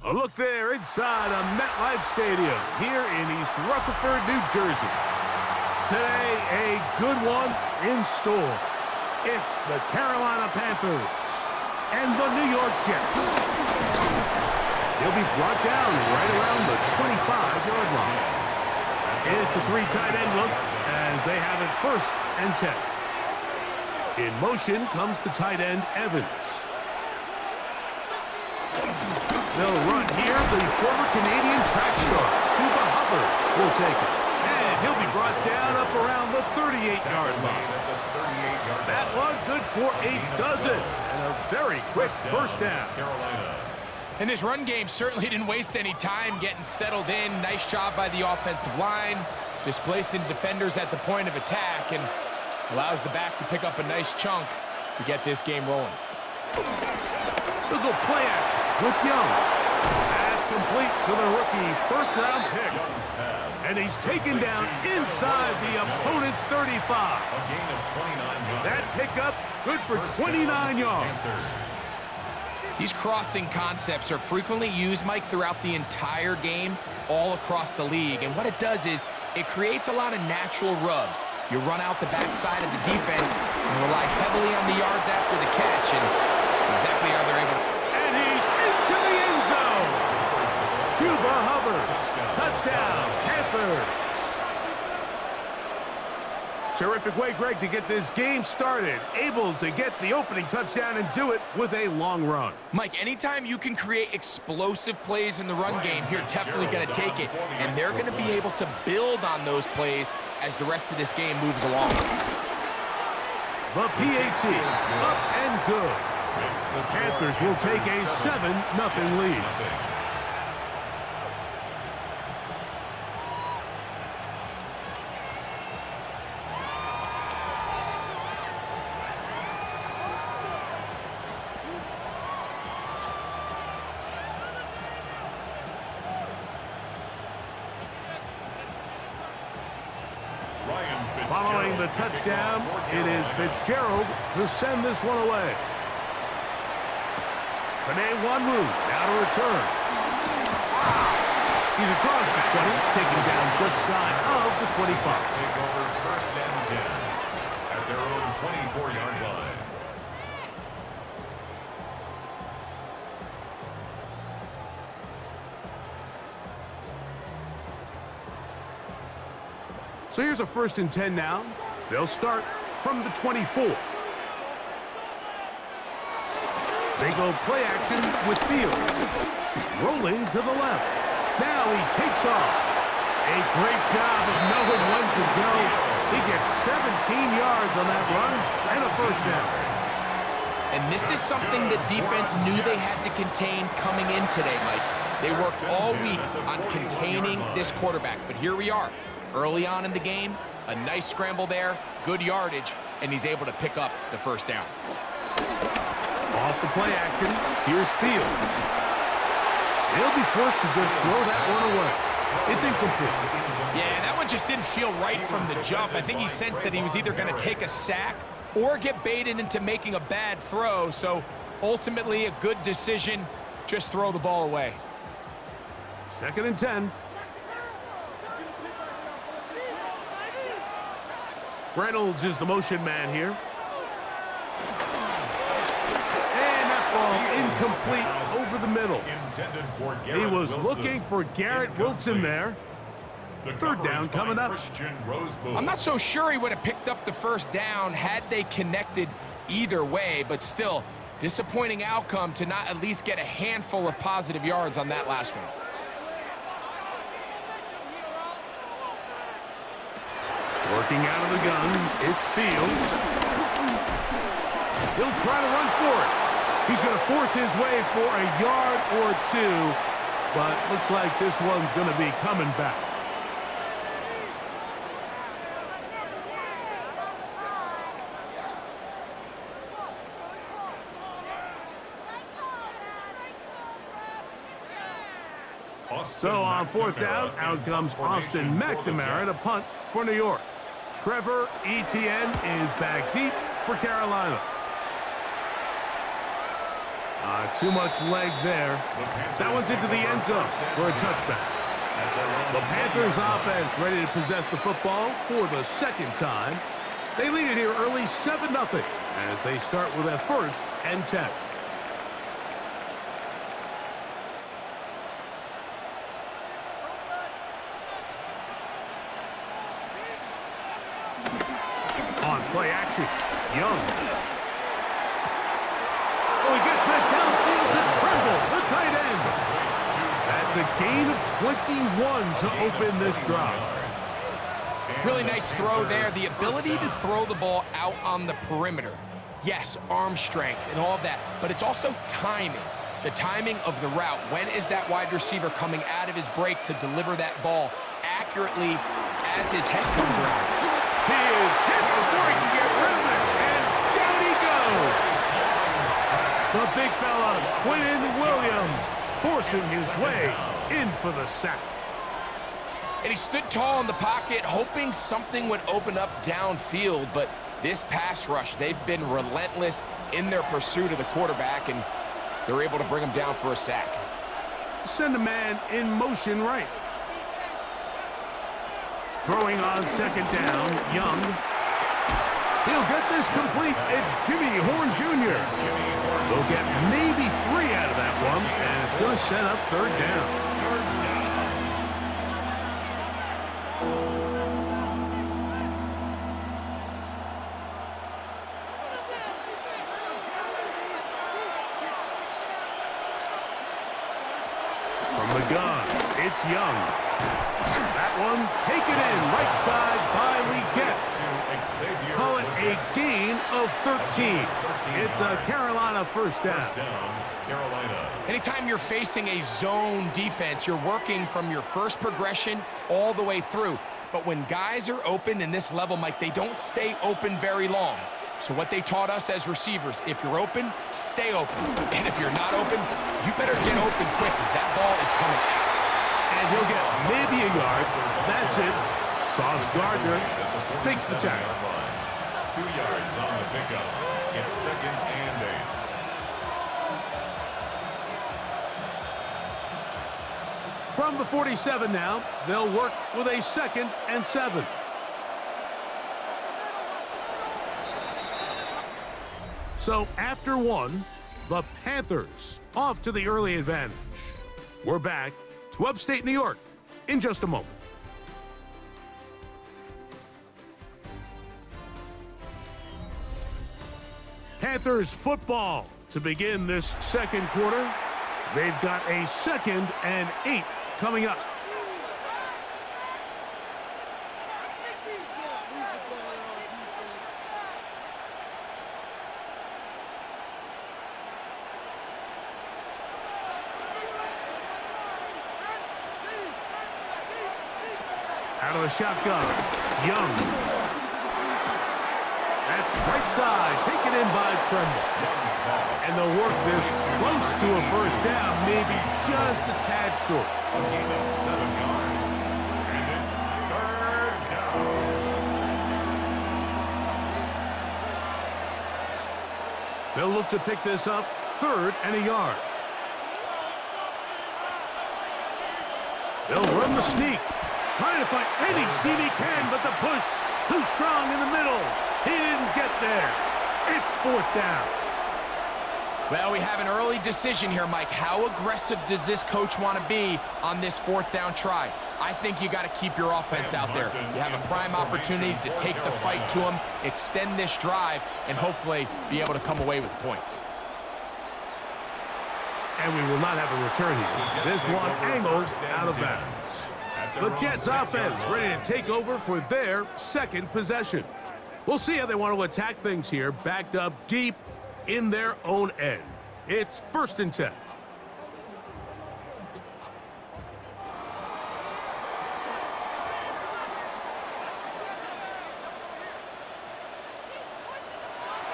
A look there inside of MetLife Stadium here in East Rutherford, New Jersey. Today, a good one in store. It's the Carolina Panthers and the New York Jets. He'll be brought down right around the 25-yard line. It's a three tight end look as they have it 1st and 10. In motion comes the tight end, Evans. They'll run here. The former Canadian track star, Chuba Hubbard, will take it. And he'll be brought down up around the 38-yard line. That one good for a dozen. And a very quick first down. And this run game certainly didn't waste any time getting settled in. Nice job by the offensive line, displacing defenders at the point of attack, and allows the back to pick up a nice chunk to get this game rolling. They'll go play action with Young. That's complete to the rookie first-round pick. And he's taken down inside the opponent's 35. That pickup good for 29 yards. These crossing concepts are frequently used, Mike, throughout the entire game, all across the league. And what it does is it creates a lot of natural rubs. You run out the backside of the defense and rely heavily on the yards after the catch, and that's exactly how they're able to. And he's into the end zone. Chuba Hubbard, touchdown, Panthers. Terrific way, Greg, to get this game started. Able to get the opening touchdown and do it with a long run. Mike, anytime you can create explosive plays in the run game, you're definitely going to take it. And they're going to be able to build on those plays as the rest of this game moves along. The PAT, up and good. The Panthers will take a 7-0 lead. Following the touchdown, it is Fitzgerald to send this one away. Panay Wanwu now to return. He's across the 20, taken down just shy of the 25. Take over 1st and 10 at their own 24-yard line. So here's a 1st and 10 now. They'll start from the 24. They go play action with Fields. Rolling to the left. Now he takes off. A great job of knowing when to go. He gets 17 yards on that run and a 1st down. And this is something the defense knew they had to contain coming in today, Mike. They worked all week on containing this quarterback, but here we are. Early on in the game, a nice scramble there, good yardage, and he's able to pick up the 1st down. Off the play action, here's Fields. He'll be forced to just throw that one away. It's incomplete. Yeah, that one just didn't feel right from the jump. I think he sensed that he was either going to take a sack or get baited into making a bad throw, so ultimately a good decision, just throw the ball away. 2nd and 10. Reynolds is the motion man here. And that ball incomplete over the middle. He was looking for Garrett Wilson there. 3rd down coming up. I'm not so sure he would have picked up the 1st down had they connected either way, but still, disappointing outcome to not at least get a handful of positive yards on that last one. Working out of the gun, it's Fields. He'll try to run for it. He's going to force his way for a yard or 2, but looks like this one's going to be coming back. So on 4th down, out comes Austin McNamara to punt for New York. Trevor Etienne is back deep for Carolina. Too much leg there. That one's into the end zone for a touchback. The Panthers offense ready to possess the football for the second time. They lead it here early 7-0 as they start with a 1st and 10. On play action, Young. Oh, he gets that downfield to Tremble, the tight end. That's a gain of 21 to open this drive. Really nice throw there. The ability to throw the ball out on the perimeter. Yes, arm strength and all of that, but it's also timing. The timing of the route. When is that wide receiver coming out of his break to deliver that ball accurately as his head comes around? He is hit before he can get rid of it, and down he goes. The big fella, Quinn Williams, forcing his way in for the sack. And he stood tall in the pocket, hoping something would open up downfield, but this pass rush, they've been relentless in their pursuit of the quarterback, and they're able to bring him down for a sack. Send a man in motion right. Throwing on 2nd down, Young. He'll get this complete. It's Jimmy Horn Jr. They'll get maybe 3 out of that one, and it's going to set up 3rd down. From the gun, it's Young. That one taken in, right side by Leggett. Call it a gain of 13. It's a Carolina 1st down. Anytime you're facing a zone defense, you're working from your first progression all the way through. But when guys are open in this level, Mike, they don't stay open very long. So what they taught us as receivers, if you're open, stay open. And if you're not open, you better get open quick because that ball is coming out. And he'll get maybe a yard. That's it. Sauce Gardner makes the tackle. 2 yards on the pickup. It's 2nd and 8. From the 47 now, they'll work with a 2nd and 7. So after 1, the Panthers off to the early advantage. We're back to upstate New York in just a moment. Panthers football to begin this 2nd quarter. They've got a 2nd and 8 coming up. Out of the shotgun, Young. That's right side, taken in by Tremble. And they'll work this close to a 1st down, maybe just a tad short. A gain of 7 yards. And it's 3rd down. They'll look to pick this up, 3rd and a yard. They'll run the sneak. Trying to find any seam he can, but the push too strong in the middle. He didn't get there. It's 4th down. Well, we have an early decision here, Mike. How aggressive does this coach want to be on this 4th down try? I think you got to keep your offense out there. You have a prime opportunity to take the fight to him, extend this drive, and hopefully be able to come away with points. And we will not have a return here. This one angled out of bounds. The Jets offense ready to take over for their 2nd possession. We'll see how they want to attack things here, backed up deep in their own end. It's 1st and 10.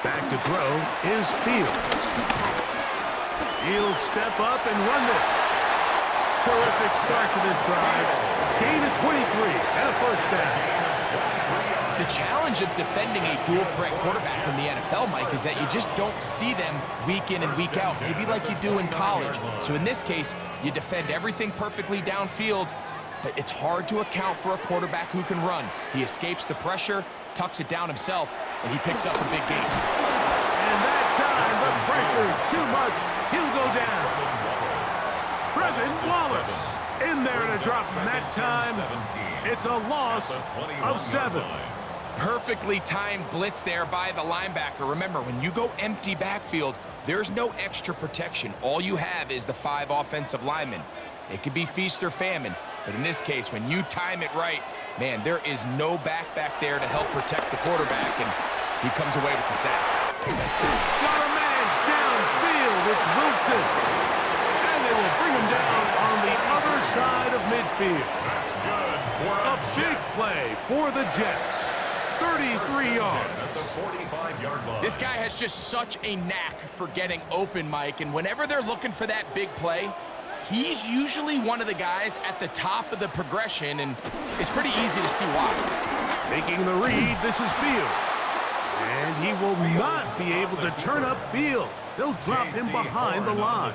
Back to throw is Fields. He'll step up and run this. Terrific start to this drive. Gain of 23 and a 1st down. The challenge of defending a dual-threat quarterback in the NFL, Mike, is that you just don't see them week in and week out, maybe like you do in college. So in this case, you defend everything perfectly downfield, but it's hard to account for a quarterback who can run. He escapes the pressure, tucks it down himself, and he picks up a big gain. And that time, the pressure too much. He'll go down. Trevin Wallace in there to drop him that time. It's a loss of 7. Perfectly timed blitz there by the linebacker. Remember, when you go empty backfield, there's no extra protection. All you have is the 5 offensive linemen. It could be feast or famine, but in this case, when you time it right, man, there is no back there to help protect the quarterback, and he comes away with the sack. Got a man downfield. It's Wilson. And they will bring him down on the other side of midfield. That's good for A big play for the Jets. 33 yards. At the 45-yard line. This guy has just such a knack for getting open, Mike, and whenever they're looking for that big play, he's usually one of the guys at the top of the progression, and it's pretty easy to see why. Making the read, this is Fields. And he will not be able to turn up field. They'll drop him behind the line.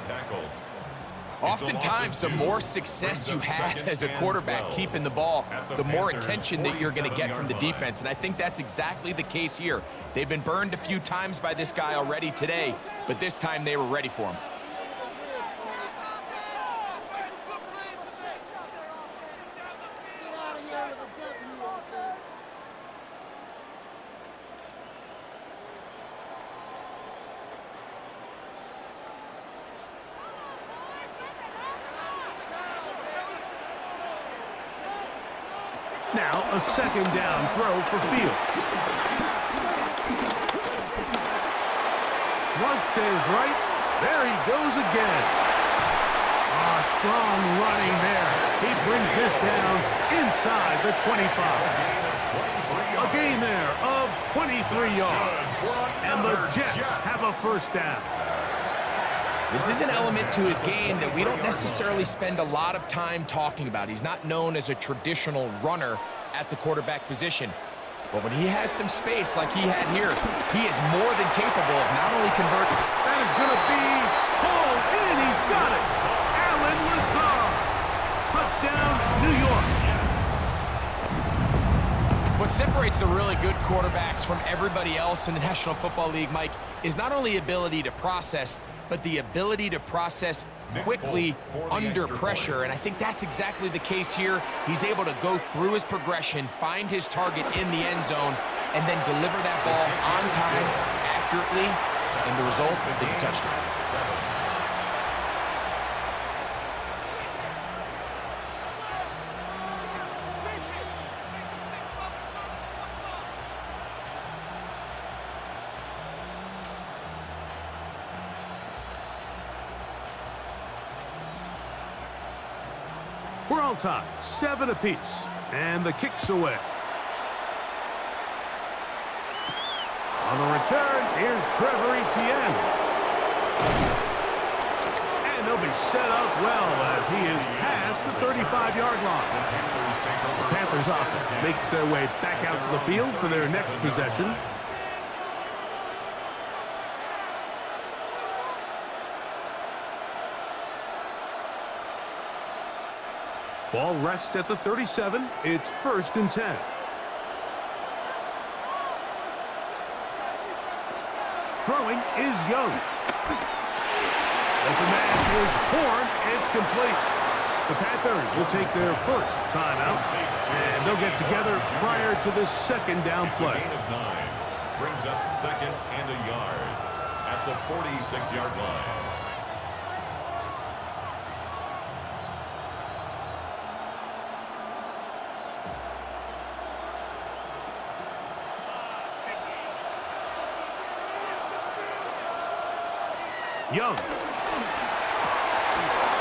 Oftentimes, the more success you have as a quarterback keeping the ball, the more attention that you're going to get from the defense, and I think that's exactly the case here. They've been burned a few times by this guy already today, but this time they were ready for him. Now a second down throw for Fields. Flush to his right. There he goes again. Strong running there. He brings this down inside the 25. A gain there of 23 yards. And the Jets have a first down. This is an element to his game that we don't necessarily spend a lot of time talking about. He's not known as a traditional runner at the quarterback position. But when he has some space like he had here, he is more than capable of not only converting. That is going to be hauled in. He's got it. Allen Lazard. Touchdown, New York. What separates the really good quarterbacks from everybody else in the National Football League, Mike, is not only ability to process, but the ability to process quickly under pressure. And I think that's exactly the case here. He's able to go through his progression, find his target in the end zone, and then deliver that ball on time, accurately, and the result is a touchdown. We're all tied, 7 apiece, and the kick's away. On the return, here's Trevor Etienne. And they'll be set up well as he is past the 35-yard line. The Panthers offense makes their way back out to the field for their next possession. Ball rests at the 37. It's 1st and 10. Throwing is Young. Open man is Horn. It's complete. The Panthers will take their first timeout, and they'll get together prior to this second down play. Gain of 9 brings up 2nd and a yard at the 46-yard line. Young.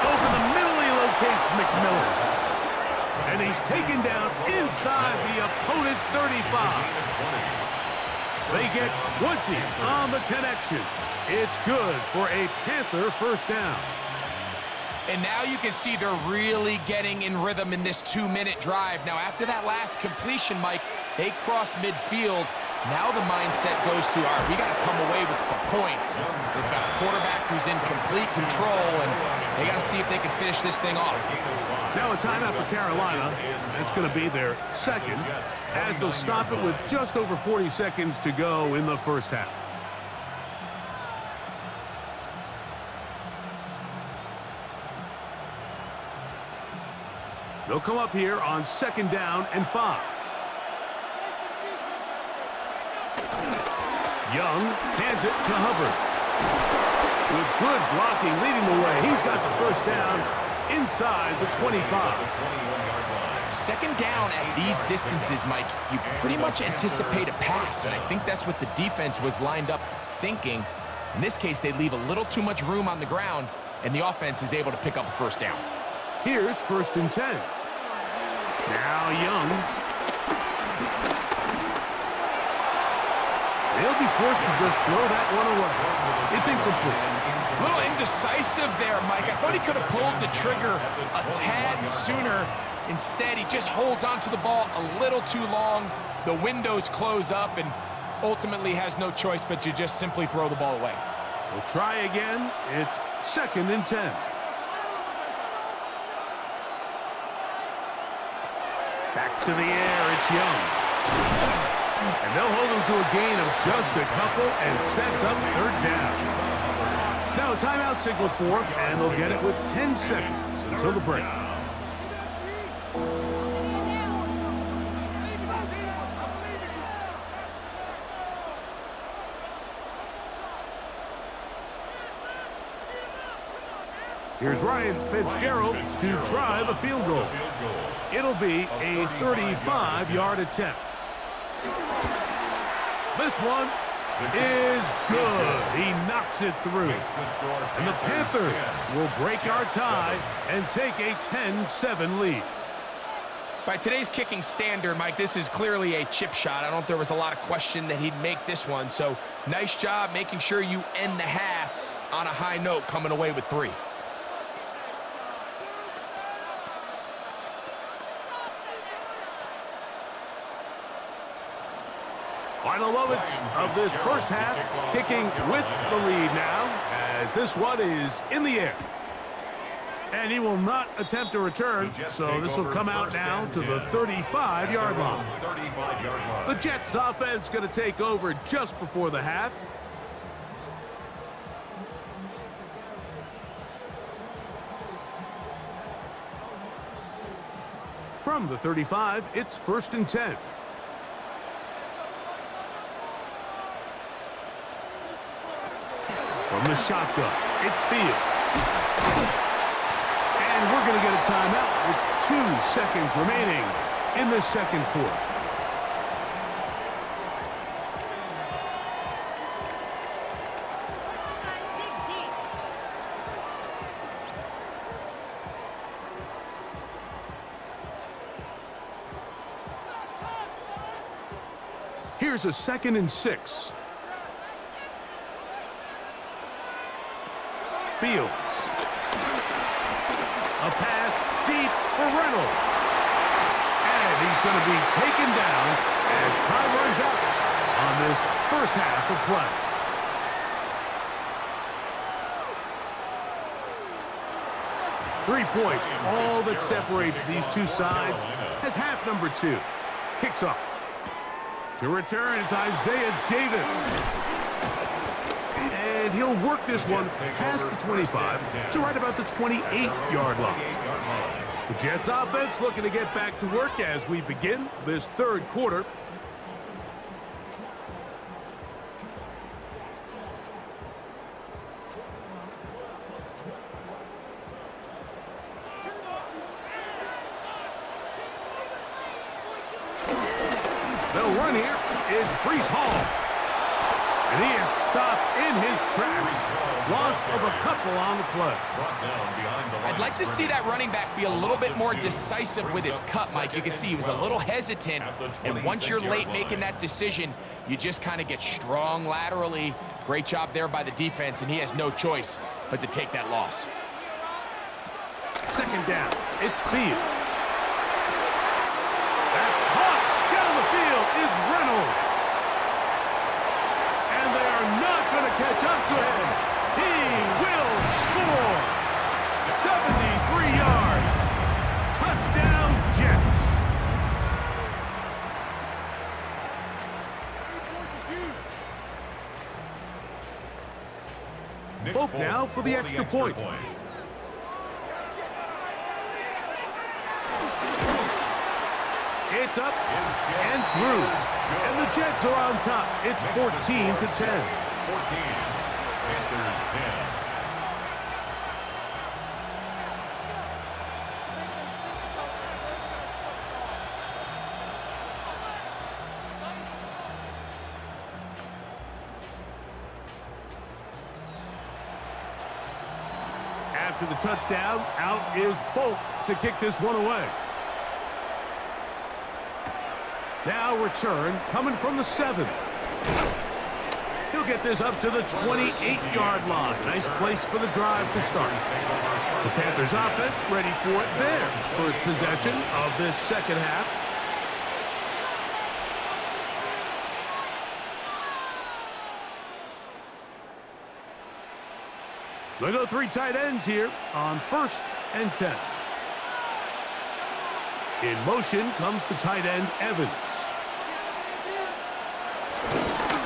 Over the middle, he locates McMillan. And he's taken down inside the opponent's 35. They get 20 on the connection. It's good for a Panther first down. And now you can see they're really getting in rhythm in this 2-minute drive. Now, after that last completion, Mike, they cross midfield. Now the mindset goes to, all right, we got to come away with some points. They've got a quarterback who's in complete control, and they got to see if they can finish this thing off. Now a timeout for Carolina. That's going to be their second, as they'll stop it with just over 40 seconds to go in the first half. They'll come up here on 2nd down and 5. Young hands it to Hubbard. With good blocking leading the way, he's got the first down inside the 25. 2nd down at these distances, Mike, you pretty much anticipate a pass, and I think that's what the defense was lined up thinking. In this case, they leave a little too much room on the ground, and the offense is able to pick up a first down. Here's 1st and 10. Now Young. They'll be forced to just throw that one away. It's incomplete. A little indecisive there, Mike. I thought he could have pulled the trigger a tad sooner. Instead, he just holds onto the ball a little too long. The windows close up and ultimately has no choice but to just simply throw the ball away. We'll try again. It's 2nd and 10. Back to the air, it's Young. And they'll hold him to a gain of just a couple and sets up 3rd down. Now a timeout signal for, and they'll get it with 10 seconds until the break. Here's Ryan Fitzgerald to try the field goal. It'll be a 35-yard attempt. This one is good. He knocks it through. And the Panthers will break our tie and take a 10-7 lead. By today's kicking standard, Mike, this is clearly a chip shot. I don't think there was a lot of question that he'd make this one. So nice job making sure you end the half on a high note, coming away with 3. Final moments of this first half, kicking with the lead now, as this one is in the air. And he will not attempt a return, so this will come out now to the 35-yard line. The Jets offense going to take over just before the half. From the 35, it's 1st and 10. From the shotgun, it's Fields. And we're going to get a timeout with 2 seconds remaining in the 2nd quarter. Here's a 2nd and 6. Fields. A pass deep for Reynolds. And he's going to be taken down as time runs out on this first half of play. Three points, all that separates these two sides, as half number 2 kicks off. To return, it's Isaiah Davis. And he'll work this one past the 25 to right about the 28-yard line. The Jets offense looking to get back to work as we begin this 3rd quarter. They'll run here. It's Breece Hall. And he is stopped in his tracks. Loss of a couple on the play. I'd like to see that running back be a little bit more decisive with his cut, Mike. You can see he was a little hesitant. And once you're late making that decision, you just kind of get strong laterally. Great job there by the defense, and he has no choice but to take that loss. Second down. It's Fields. That's caught. Down the field is Reynolds. And they are not going to catch up to him. He will score. 73 yards. Touchdown, Jets. Folk now for the extra point. It's up and through. And the Jets are on top. It's 14-10. 14. Panthers 10. After the touchdown, out is Folk to kick this one away. Now return coming from the 7. He'll get this up to the 28-yard line. Nice place for the drive to start. The Panthers offense ready for it there. First possession of this second half. They go 3 tight ends here on 1st and 10. In motion comes the tight end, Evans.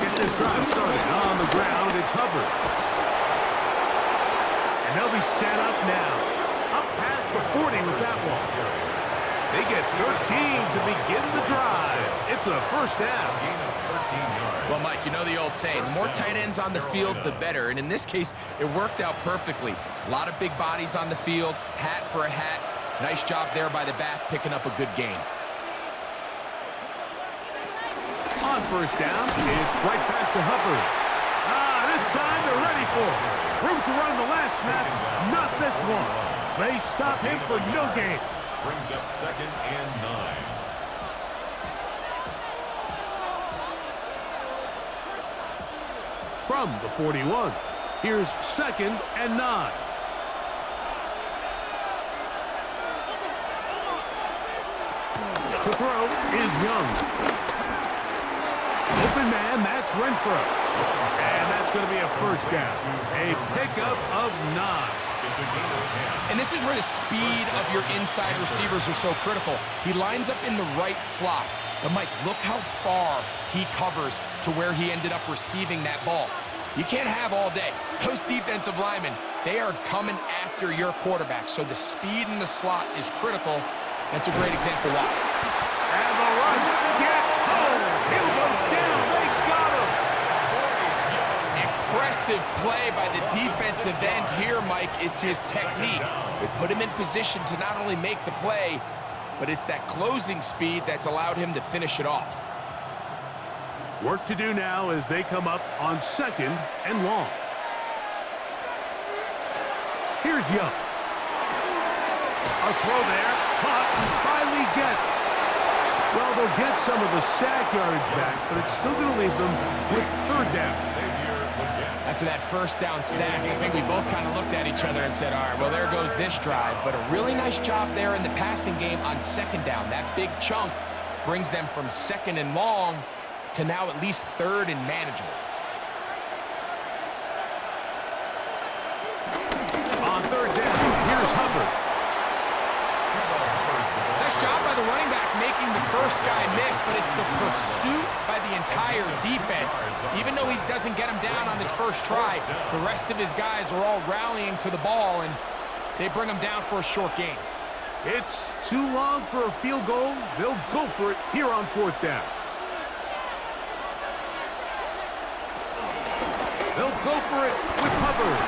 Get this drive started on the ground. It's Hubbard. And they'll be set up now. Up past the 40 with that one. They get 13 to begin the drive. It's a first down. Well, Mike, you know the old saying, the more tight ends on the field, the better. And in this case, it worked out perfectly. A lot of big bodies on the field, hat for a hat. Nice job there by the back, picking up a good gain. On first down, it's right back to Hubbard. This time they're ready for it. Room to run the last snap, not this one. They stop him for no gain. Brings up 2nd and 9. From the 41, here's 2nd and 9. To throw is Young. Open man, that's Renfro. And that's going to be a first down. A pickup of 9. It's a gain of 10. And this is where the speed of your inside receivers are so critical. He lines up in the right slot. But, Mike, look how far he covers to where he ended up receiving that ball. You can't have all day. Those defensive linemen, they are coming after your quarterback. So the speed in the slot is critical. That's a great example why. And the rush gets home. He'll go down. They got him. Impressive play by the defensive end here, Mike. It's his technique. They put him in position to not only make the play, but it's that closing speed that's allowed him to finish it off. Work to do now as they come up on 2nd and long. Here's Young. A throw there, caught by Leggett. Well, they'll get some of the sack yardage backs, but it's still going to leave them with 3rd down. After that first down sack, I think we both kind of looked at each other and said, all right, well, there goes this drive. But a really nice job there in the passing game on 2nd down. That big chunk brings them from 2nd and long to now at least 3rd and manageable. On 3rd down, here's Hubbard. Nice job by the running back making the first guy miss, but it's the pursuit by the entire defense. Even though he doesn't get him down on his first try, the rest of his guys are all rallying to the ball, and they bring him down for a short gain. It's too long for a field goal. They'll go for it here on 4th down. They'll go for it with Hubbard.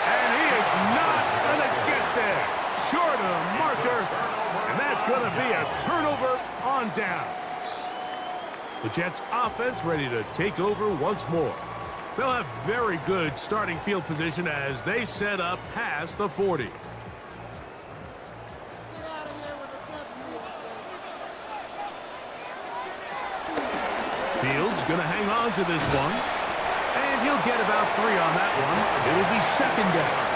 And he is not going to get there. Short of the marker. And that's going to be a turnover on downs. The Jets offense ready to take over once more. They'll have very good starting field position as they set up past the 40. Fields going to hang on to this one. And he'll get about 3 on that one. It'll be 2nd down.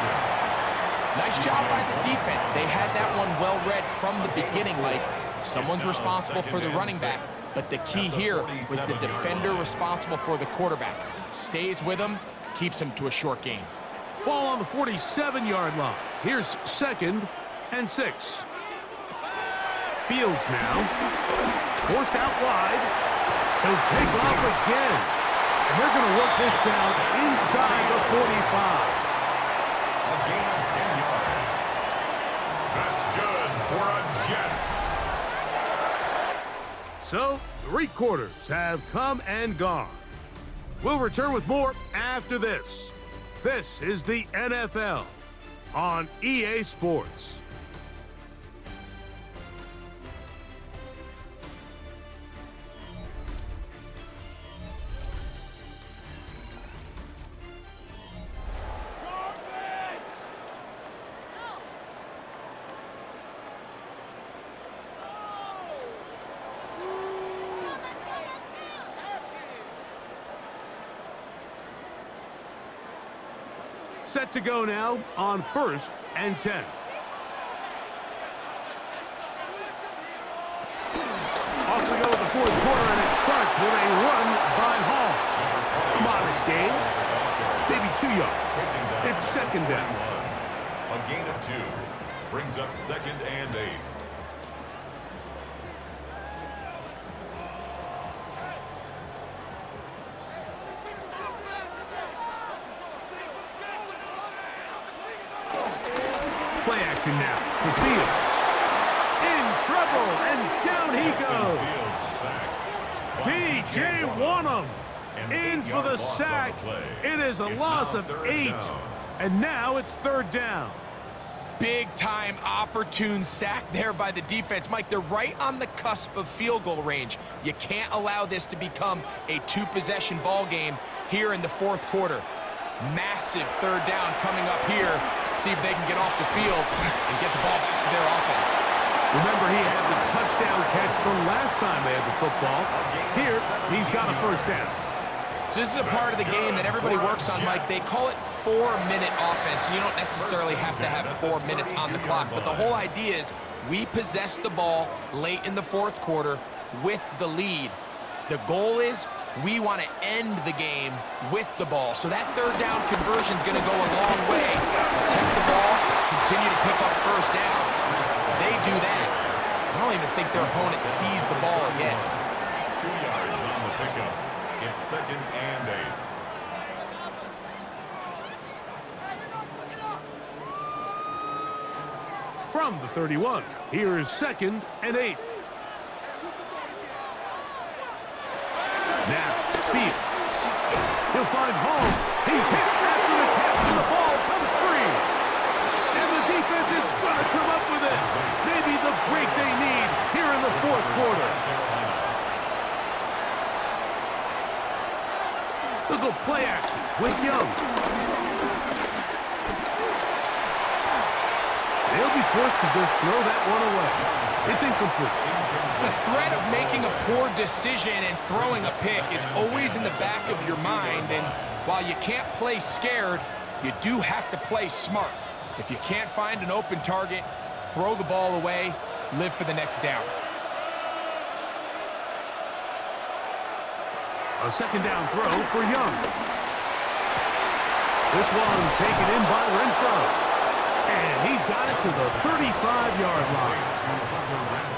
Nice job by the defense. They had that one well read from the beginning, Mike. Someone's responsible for the running back, but the key here was the defender responsible for the quarterback. Stays with him, keeps him to a short gain. Ball on the 47-yard line. Here's 2nd and 6. Fields now. Forced out wide. He'll take off again. And they're going to work this down inside the 45. A gain of 10 yards. That's good for a Jets. So, 3 quarters have come and gone. We'll return with more after this. This is the NFL on EA Sports. Set to go now on 1st and 10. Off we go with the 4th quarter, and it starts with a run by Hall. Modest gain, maybe 2 yards. It's 2nd down. A gain of 2 brings up 2nd and 8. Play action now for Fields. In trouble, and down he goes. T.J. Wanham in for the sack. It is a loss of 8, and now it's 3rd down. Big-time opportune sack there by the defense. Mike, they're right on the cusp of field goal range. You can't allow this to become a 2-possession ball game here in the 4th quarter. Massive 3rd down coming up here. See if they can get off the field and get the ball back to their offense. Remember, he had the touchdown catch the last time they had the football. Here, he's got a 1st down. So this is a part of the game that everybody works on, Mike. They call it 4-minute offense. You don't necessarily have to have 4 minutes on the clock, but the whole idea is we possess the ball late in the 4th quarter with the lead. The goal is we want to end the game with the ball. So that 3rd down conversion is going to go a long way. Protect the ball, continue to pick up 1st downs. If they do that, I don't even think their opponent sees the ball again. 2 yards on the pickup. It's 2nd and 8. From the 31, here is 2nd and 8. Now, Fields. He'll find Hall. He's hit after the catch, and the ball comes free. And the defense is going to come up with it. Maybe the break they need here in the 4th quarter. They'll go play action with Young. They'll be forced to just throw that one away. It's incomplete. The threat of making a poor decision and throwing a pick is always in the back of your mind, and while you can't play scared, you do have to play smart. If you can't find an open target, throw the ball away, live for the next down. A 2nd down throw for Young. This one taken in by Renfro. And he's got it to the 35-yard line.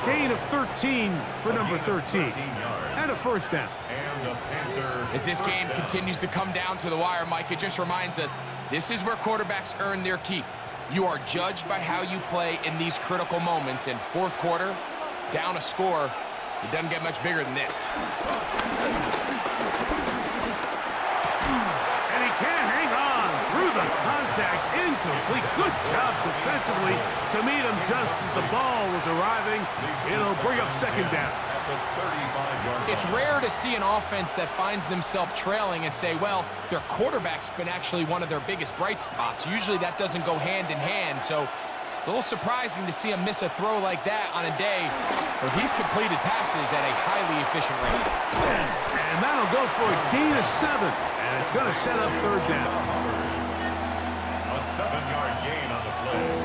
Gain of 13 for number 13. And a 1st down. As this game continues to come down to the wire, Mike, it just reminds us, this is where quarterbacks earn their keep. You are judged by how you play in these critical moments. In 4th quarter, down a score, it doesn't get much bigger than this. And he can't hang on through the contact. Incomplete. Good job defensively to meet him just as the ball was arriving. It'll bring up 2nd down. It's rare to see an offense that finds themselves trailing and say, well, their quarterback's been actually one of their biggest bright spots. Usually that doesn't go hand in hand, so it's a little surprising to see him miss a throw like that on a day where he's completed passes at a highly efficient rate. And that'll go for a gain of 7, and it's going to set up 3rd down. A 7-yard gain on the play.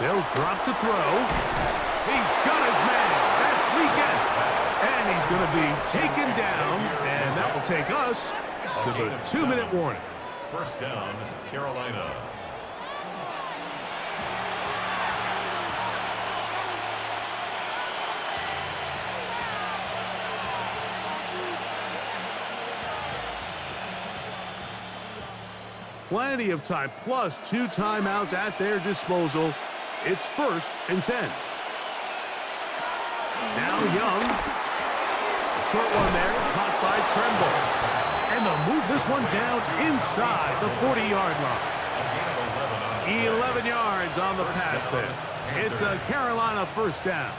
They'll drop to throw. He's got his man. That's Leggett. And he's going to be taken down, and that will take us to the 2-minute warning. First down, Carolina. Plenty of time, plus 2 timeouts at their disposal. It's 1st and 10. Now Young. A short one there, caught by Tremble. And they'll move this one down inside the 40-yard line. 11 yards on the pass there. It's a Carolina first down.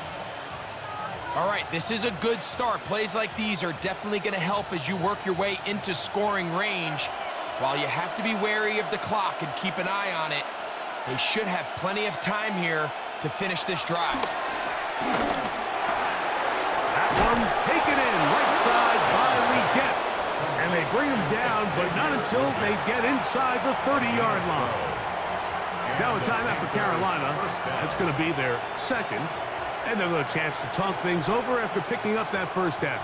All right, this is a good start. Plays like these are definitely going to help as you work your way into scoring range. While you have to be wary of the clock and keep an eye on it, they should have plenty of time here to finish this drive. That one taken in right side by Leggett. And they bring him down, but not until they get inside the 30-yard line. Now a timeout for Carolina. That's going to be their second. And they'll have a chance to talk things over after picking up that first down.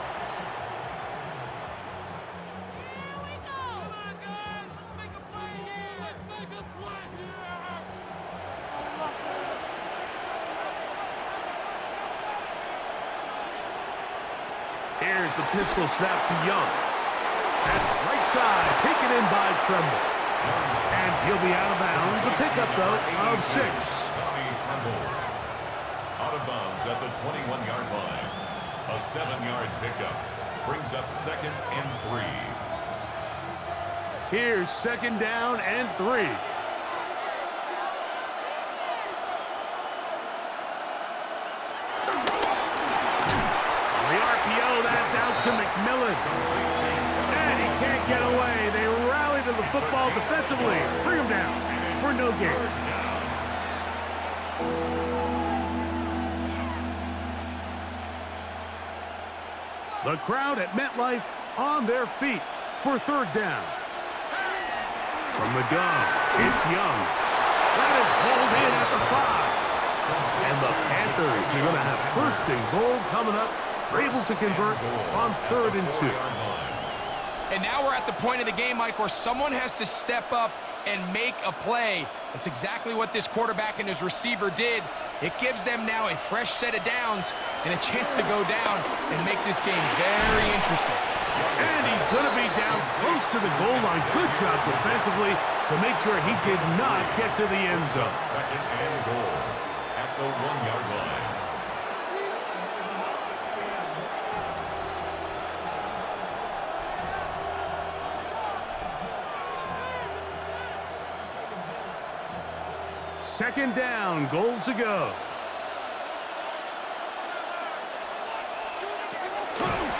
Here's the pistol snap to Young. That's right side, taken in by Tremble. And he'll be out of bounds. A pickup, though, of 6. Out of bounds at the 21-yard line. A 7-yard pickup brings up 2nd and 3. Here's 2nd down and 3. That's out to McMillan. And he can't get away. They rally to the football defensively. Bring him down for no gain. The crowd at MetLife on their feet for 3rd down. From the gun, it's Young. That is hauled in at the 5. And the Panthers are going to have 1st and goal coming up. Able to convert on 3rd and 2. And now we're at the point of the game, Mike, where someone has to step up and make a play. That's exactly what this quarterback and his receiver did. It gives them now a fresh set of downs and a chance to go down and make this game very interesting. And he's going to be down close to the goal line. Good job defensively to make sure he did not get to the end zone. 2nd and goal at the 1-yard line. Second down, goal to go.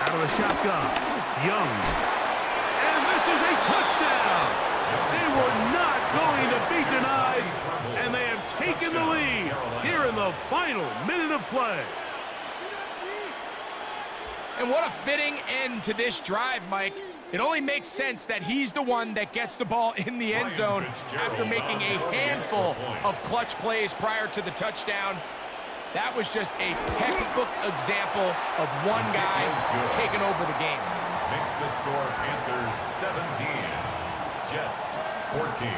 Out of the shotgun, Young. And this is a touchdown. They were not going to be denied, and they have taken the lead here in the final minute of play. And what a fitting end to this drive, Mike. It only makes sense that he's the one that gets the ball in the end zone after making a handful of clutch plays prior to the touchdown. That was just a textbook example of one guy taking over the game. Makes the score Panthers 17, Jets 14.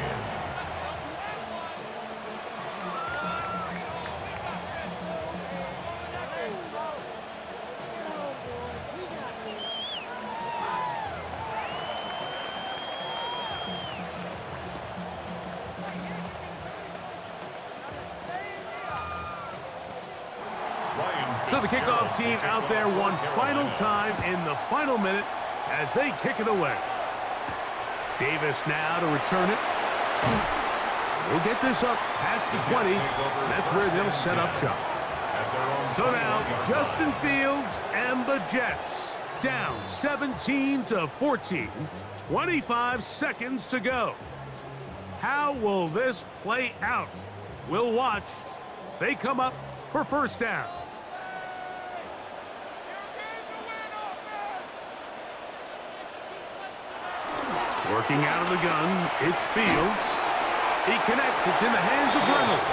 So the kickoff team out there one final time in the final minute as they kick it away. Davis now to return it. We'll get this up past the 20. That's where they'll set up shop. So now Justin Fields and the Jets down 17-14. 25 seconds to go. How will this play out? We'll watch as they come up for first down. Working out of the gun, it's Fields. He connects. It's in the hands of Reynolds.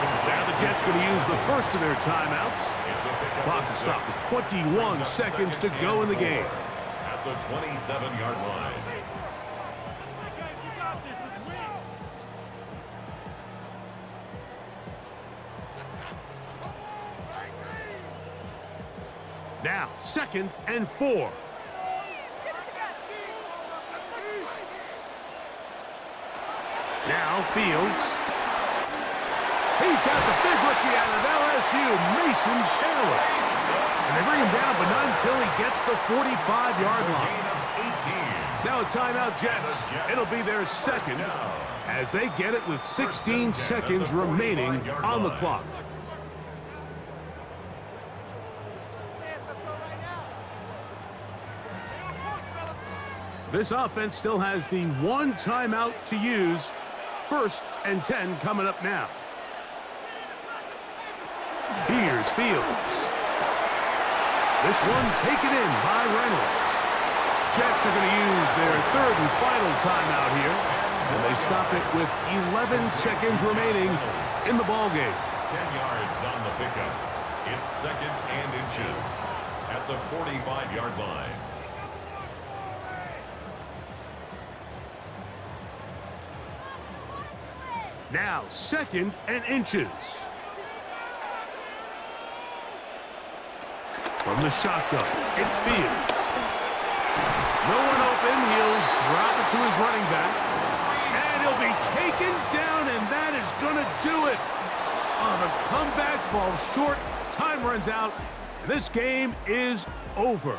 Now the Jets going to use the first of their timeouts. Clock stopped with 21 seconds to go in the game. At the 27-yard line. Now, 2nd and 4. Now, Fields. He's got the big rookie out of LSU, Mason Taylor. And they bring him down, but not until he gets the 45-yard line. Now a timeout, Jets. It'll be their second as they get it with 16 seconds remaining on the clock. This offense still has the one timeout to use. 1st and 10 coming up now. Here's Fields. This one taken in by Reynolds. Jets are going to use their 3rd and final timeout here. And they stop it with 11 seconds remaining in the ballgame. 10 yards on the pickup. It's 2nd and inches at the 45-yard line. Now 2nd and inches. From the shotgun, it's Fields. No one open. He'll drop it to his running back. And he'll be taken down, and that is going to do it. Oh, the comeback falls short. Time runs out. And this game is over.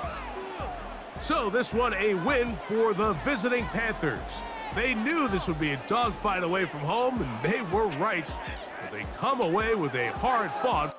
So this one a win for the visiting Panthers. They knew this would be a dogfight away from home, and they were right. But they come away with a hard-fought